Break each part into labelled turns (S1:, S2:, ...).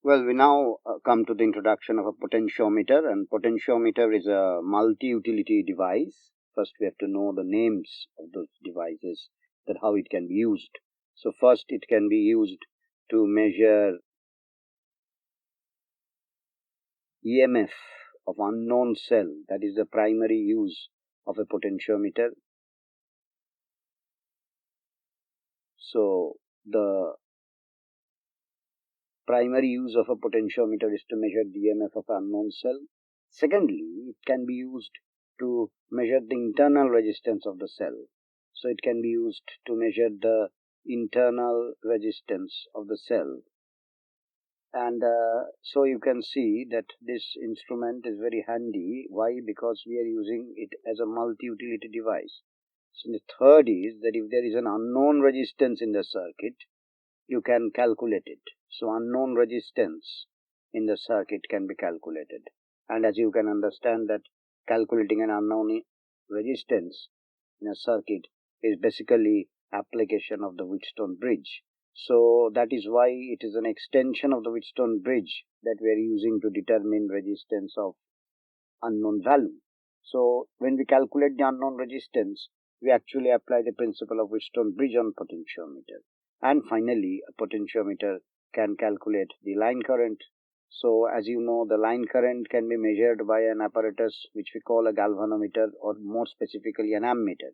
S1: Well, we now come to the introduction of a potentiometer, and potentiometer is a multi-utility device. First, we have to know the names of those devices, that how it can be used. So first, it can be used to measure EMF of unknown cell. That is the primary use of a potentiometer. So the primary use of a potentiometer is to measure the EMF of unknown cell. Secondly, it can be used to measure the internal resistance of the cell. So it can be used to measure the internal resistance of the cell. And so you can see that this instrument is very handy. Why? Because we are using it as a multi-utility device. So the third is that if there is an unknown resistance in the circuit, you can calculate it. So unknown resistance in the circuit can be calculated. And as you can understand that calculating an unknown resistance in a circuit is basically application of the Wheatstone bridge. So that is why it is an extension of the Wheatstone bridge that we are using to determine resistance of unknown value. So when we calculate the unknown resistance, we actually apply the principle of Wheatstone bridge on potentiometer. And finally, a potentiometer can calculate the line current. So as you know, the line current can be measured by an apparatus which we call a galvanometer, or more specifically an ammeter.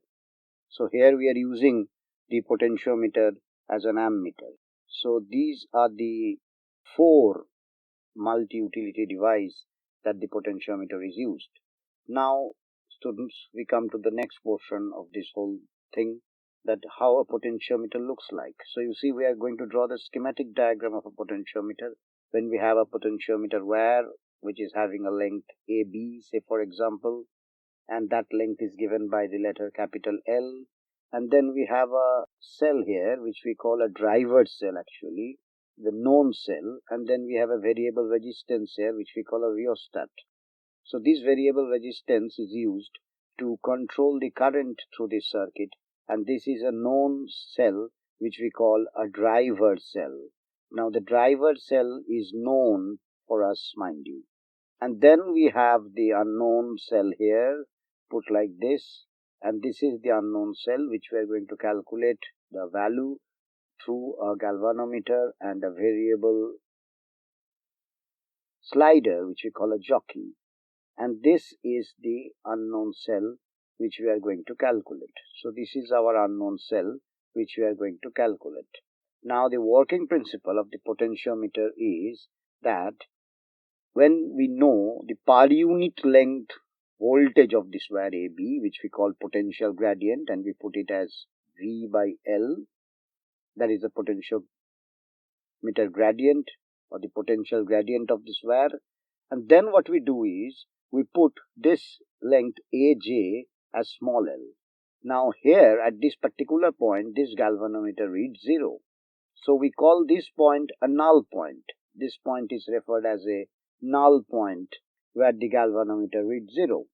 S1: So here we are using the potentiometer as an ammeter. So these are the four multi-utility devices that the potentiometer is used. Now, students, we come to the next portion of this whole thing, that how a potentiometer looks like. So you see, we are going to draw the schematic diagram of a potentiometer. When we have a potentiometer wire which is having a length AB, say for example, and that length is given by the letter capital L, and then we have a cell here which we call a driver cell, actually the known cell, and then we have a variable resistance here which we call a rheostat. So this variable resistance is used to control the current through this circuit, and this is a known cell which we call a driver cell. Now the driver cell is known for us, mind you. And then we have the unknown cell here, put like this, and this is the unknown cell which we are going to calculate the value through a galvanometer and a variable slider which we call a jockey. And this is the unknown cell which we are going to calculate. So this is our unknown cell which we are going to calculate. Now the working principle of the potentiometer is that when we know the per unit length voltage of this wire AB, which we call potential gradient, and we put it as V by L, that is the potentiometer gradient or the potential gradient of this wire. And then what we do is we put this length AJ as small l. Now here at this particular point, this galvanometer reads 0. So we call this point a null point. This point is referred as a null point where the galvanometer reads 0.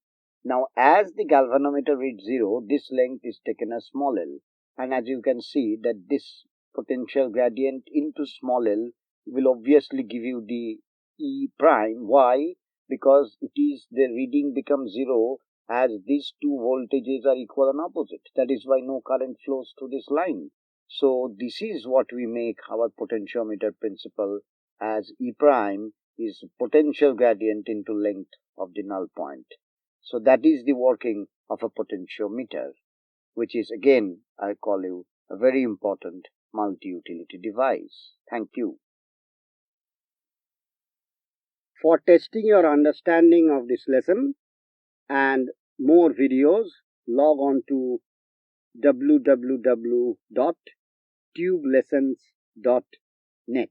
S1: Now as the galvanometer reads 0, this length is taken as small l. And as you can see that this potential gradient into small l will obviously give you the E prime. Why? Because it is the reading becomes 0 as these two voltages are equal and opposite. That is why no current flows through this line. So this is what we make our potentiometer principle as E prime is potential gradient into length of the null point. So that is the working of a potentiometer, which is again, I call you, a very important multi-utility device. Thank you. For testing your understanding of this lesson and more videos, log on to www.tubelessons.net.